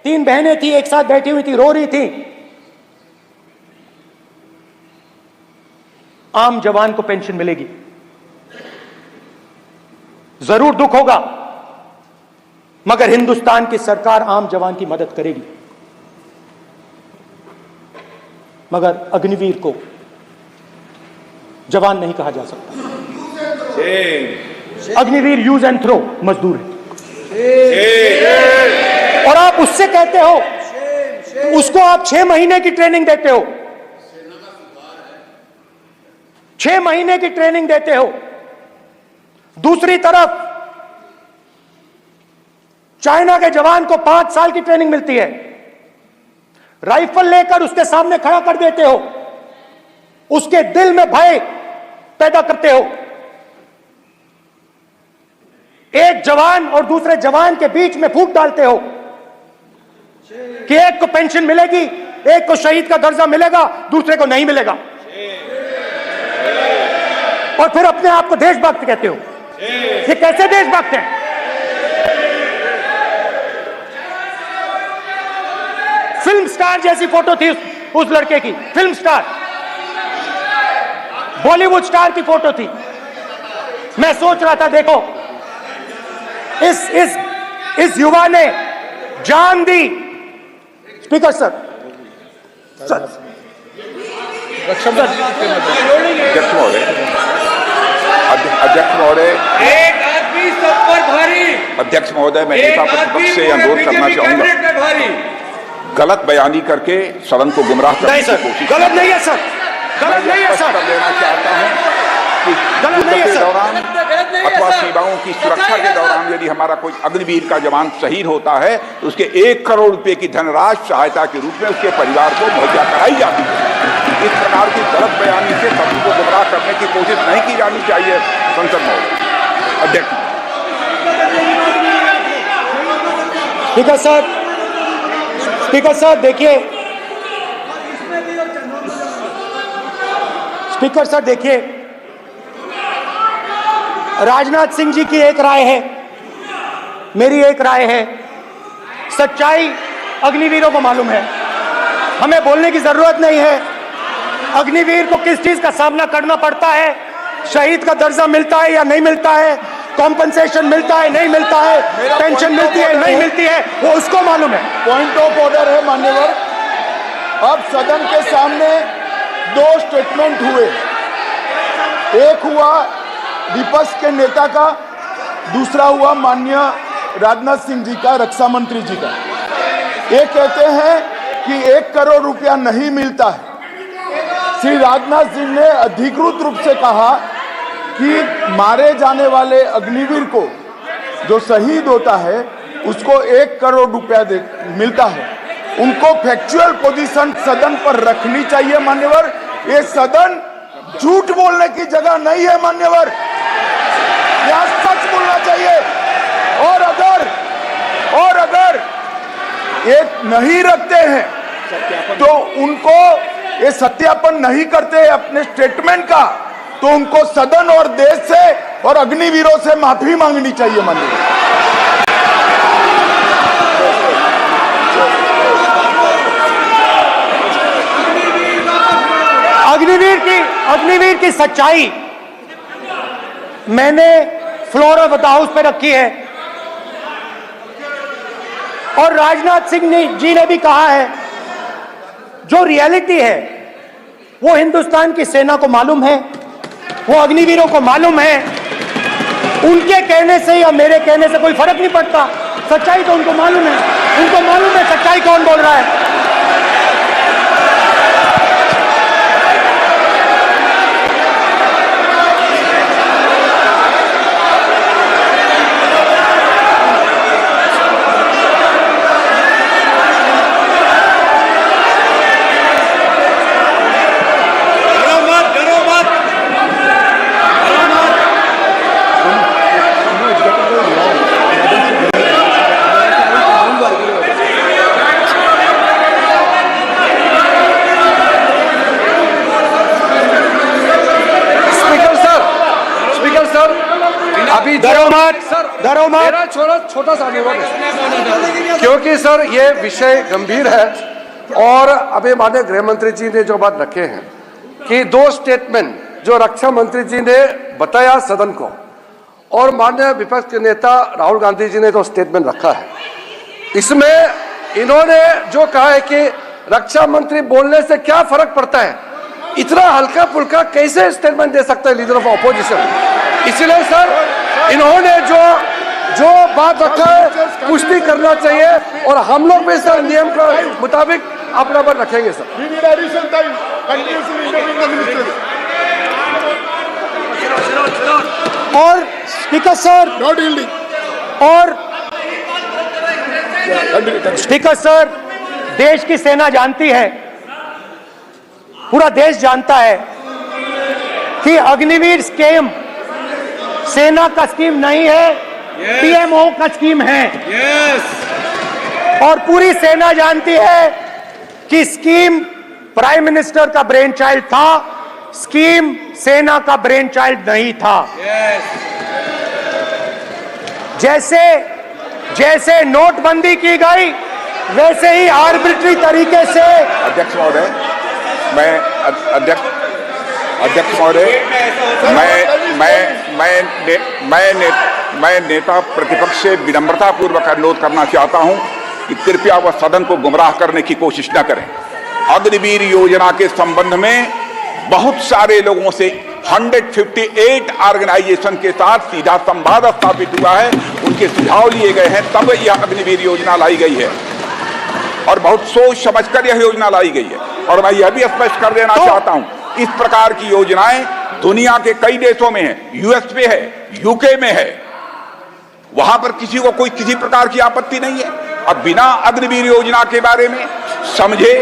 3 बहनें थी, एक साथ बैठी हुई थी, रो रही थी। आम जवान को पेंशन मिलेगी, जरूर दुख होगा, मगर हिंदुस्तान की सरकार आम जवान की मदद करेगी। मगर अग्निवीर को जवान नहीं कहा जा सकता। अग्निवीर यूज एंड थ्रो मजदूर है, और आप उससे कहते हो, उसको आप 6 महीने की ट्रेनिंग देते हो, 6 महीने की ट्रेनिंग देते हो। दूसरी तरफ चाइना के जवान को 5 साल की ट्रेनिंग मिलती है, राइफल लेकर उसके सामने खड़ा कर देते हो, उसके दिल में भय पैदा करते हो। एक जवान और दूसरे जवान के बीच में फूट डालते हो कि एक को पेंशन मिलेगी, एक को शहीद का दर्जा मिलेगा, दूसरे को नहीं मिलेगा, और फिर अपने आप को देशभक्त कहते हो। ये कैसे देशभक्त हैं? फिल्म स्टार जैसी फोटो थी उस लड़के की, फिल्म स्टार, बॉलीवुड स्टार की फोटो थी। मैं सोच रहा था, देखो इस युवा ने जान दी। स्पीकर सर, अध्यक्ष महोदय, एक आदमी सब पर भारी। अध्यक्ष महोदय, मैं नेता प्रतिपक्ष से अनुरोध करना चाहूंगा, गलत बयानी करके सदन को गुमराह करने की कोशिश। गलत नहीं है सर, गलत नहीं है सर, लेना चाहता हूं कि गलत नहीं है युद्ध के सर, दौरान अथवा सीमाओं की सुरक्षा के दौरान यदि हमारा कोई अग्निवीर का जवान शहीद होता है तो उसके 1 करोड़ रुपए की धनराशि सहायता के रूप में उसके परिवार को मुहैया कराई जाती है। इस प्रकार की गलत बयानी से सभी को गुमराह करने की कोशिश नहीं की जानी चाहिए। संसद महोदय, अध्यक्ष। स्पीकर सर, स्पीकर सर देखिए, स्पीकर सर देखिए, राजनाथ सिंह जी की एक राय है, मेरी एक राय है। सच्चाई अग्निवीरों को मालूम है, हमें बोलने की जरूरत नहीं है। अग्निवीर को किस चीज का सामना करना पड़ता है, शहीद का दर्जा मिलता है या नहीं मिलता है, कॉम्पनसेशन मिलता है नहीं मिलता है, पेंशन मिलती है नहीं मिलती है, वो उसको मालूम है। पॉइंट ऑफ ऑर्डर है मान्यवर। अब सदन के सामने 2 स्टेटमेंट हुए, एक हुआ विपक्ष के नेता का, दूसरा हुआ माननीय राजनाथ सिंह जी का, रक्षा मंत्री जी का। ये कहते हैं कि 1 करोड़ रुपया नहीं मिलता है। श्री राजनाथ सिंह ने अधिकृत रूप से कहा कि मारे जाने वाले अग्निवीर को जो शहीद होता है उसको 1 करोड़ रुपया मिलता है। उनको फैक्चुअल पोजीशन सदन पर रखनी चाहिए मान्यवर। ये सदन झूठ बोलने की जगह नहीं है मान्यवर, यहाँ सच बोलना चाहिए। और अगर ये नहीं रखते हैं तो उनको ये सत्यापन नहीं करते अपने स्टेटमेंट का, तो उनको सदन और देश से और अग्निवीरों से माफी मांगनी चाहिए माननीय। अग्निवीर की सच्चाई मैंने फ्लोर ऑफ द हाउस पे रखी है, और राजनाथ सिंह जी ने भी कहा है, जो रियलिटी है वो हिंदुस्तान की सेना को मालूम है, वो अग्निवीरों को मालूम है। उनके कहने से या मेरे कहने से कोई फर्क नहीं पड़ता, सच्चाई तो उनको मालूम है, उनको मालूम है सच्चाई कौन बोल रहा है। डरो मत। मेरा छोटा सा अनुरोध है, क्योंकि सर ये विषय गंभीर है और अभी माननीय गृह मंत्री जी ने जो बात रखे हैं कि 2 स्टेटमेंट जो रक्षा मंत्री जी ने बताया सदन को और माननीय विपक्ष के नेता राहुल गांधी जी ने जो स्टेटमेंट रखा है, इसमें इन्होंने जो कहा है कि रक्षा मंत्री बोलने से क्या फर्क पड़ता है, इतना हल्का फुल्का कैसे स्टेटमेंट दे सकता है लीडर ऑफ ऑपोजिशन। इसलिए सर इन्होंने जो बात रखा है पुष्टि करना चाहिए और हम लोग भी सर नियम के मुताबिक अपना बात रखेंगे sir. We need additional time. Continuously interviewing the minister. और स्पीकर सर, Not yielding. और Continue. स्पीकर सर, देश की सेना जानती है, पूरा देश जानता है कि अग्निवीर स्कीम सेना का स्कीम नहीं है, पीएमओ का स्कीम है। और पूरी सेना जानती है कि स्कीम प्राइम मिनिस्टर का ब्रेन चाइल्ड था, स्कीम सेना का ब्रेन चाइल्ड नहीं था। जैसे नोटबंदी की गई वैसे ही आर्बिट्री तरीके से अध्यक्ष महोदय, अध्यक्ष महोदय, मैं नेता प्रतिपक्ष से विनम्रता पूर्वक अनुरोध करना चाहता हूं कि कृपया वह सदन को गुमराह करने की कोशिश न करें। अग्निवीर योजना के संबंध में बहुत सारे लोगों से 158 ऑर्गेनाइजेशन के साथ सीधा संवाद स्थापित हुआ है, उनके सुझाव लिए गए हैं, तब यह अग्निवीर योजना लाई गई है और बहुत सोच समझकर यह योजना लाई गई है। और मैं यह भी स्पष्ट कर देना चाहता हूं, इस प्रकार की योजनाएं दुनिया के कई देशों में है, यूएस में है, यूके में है, वहां पर किसी को कोई किसी प्रकार की आपत्ति नहीं है। अब बिना अग्निवीर योजना के बारे में समझे,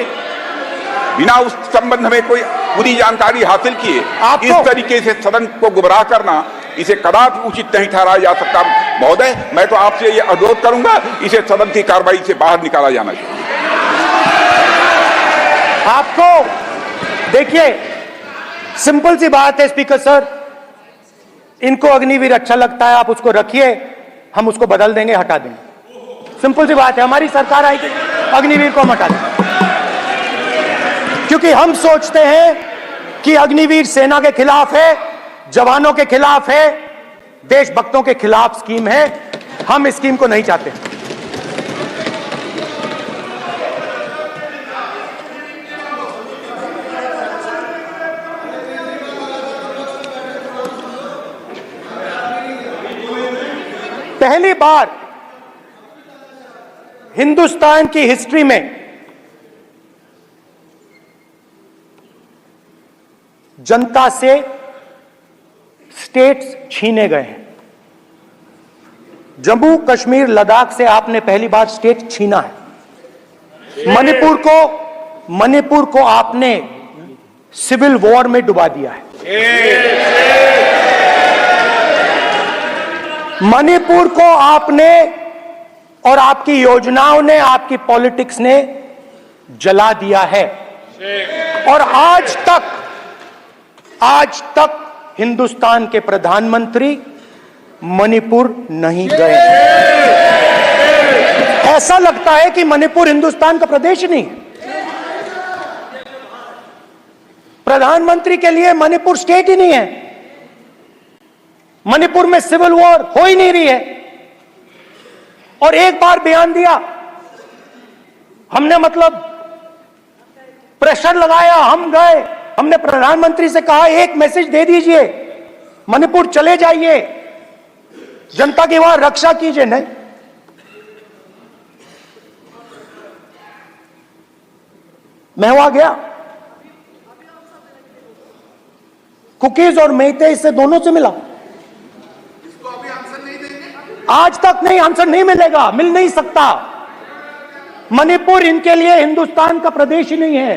बिना उस संबंध में कोई पूरी जानकारी हासिल किए इस तरीके से सदन को गुमराह करना, इसे कदापि उचित नहीं ठहराया जा सकता। महोदय, मैं तो आपसे यह अनुरोध करूंगा, इसे सदन की कार्रवाई से बाहर निकाला जाना चाहिए। आपको देखिए, सिंपल सी बात है स्पीकर सर, इनको अग्निवीर अच्छा लगता है, आप उसको रखिए, हम उसको बदल देंगे, हटा देंगे। सिंपल सी बात है, हमारी सरकार आएगी, अग्निवीर को हम हटा देंगे, क्योंकि हम सोचते हैं कि अग्निवीर सेना के खिलाफ है, जवानों के खिलाफ है, देशभक्तों के खिलाफ स्कीम है। हम इस स्कीम को नहीं चाहते। पहली बार हिंदुस्तान की हिस्ट्री में जनता से स्टेट्स छीने गए हैं। जम्मू कश्मीर लद्दाख से आपने पहली बार स्टेट छीना है। मणिपुर को आपने सिविल वॉर में डुबा दिया है। मणिपुर को आपने और आपकी योजनाओं ने, आपकी पॉलिटिक्स ने जला दिया है। और आज तक हिंदुस्तान के प्रधानमंत्री मणिपुर नहीं गए। ऐसा लगता है कि मणिपुर हिंदुस्तान का प्रदेश नहीं है। प्रधानमंत्री के लिए मणिपुर स्टेट ही नहीं है। मणिपुर में सिविल वॉर हो ही नहीं रही है। और एक बार बयान दिया हमने, मतलब प्रेशर लगाया, हम गए, हमने प्रधानमंत्री से कहा एक मैसेज दे दीजिए, मणिपुर चले जाइए, जनता की वहां रक्षा कीजिए। नहीं, मैं वहां गया, कुकीज और मेहते से दोनों से मिला। आज तक नहीं, आंसर नहीं मिलेगा, मिल नहीं सकता। मणिपुर इनके लिए हिंदुस्तान का प्रदेश ही नहीं है।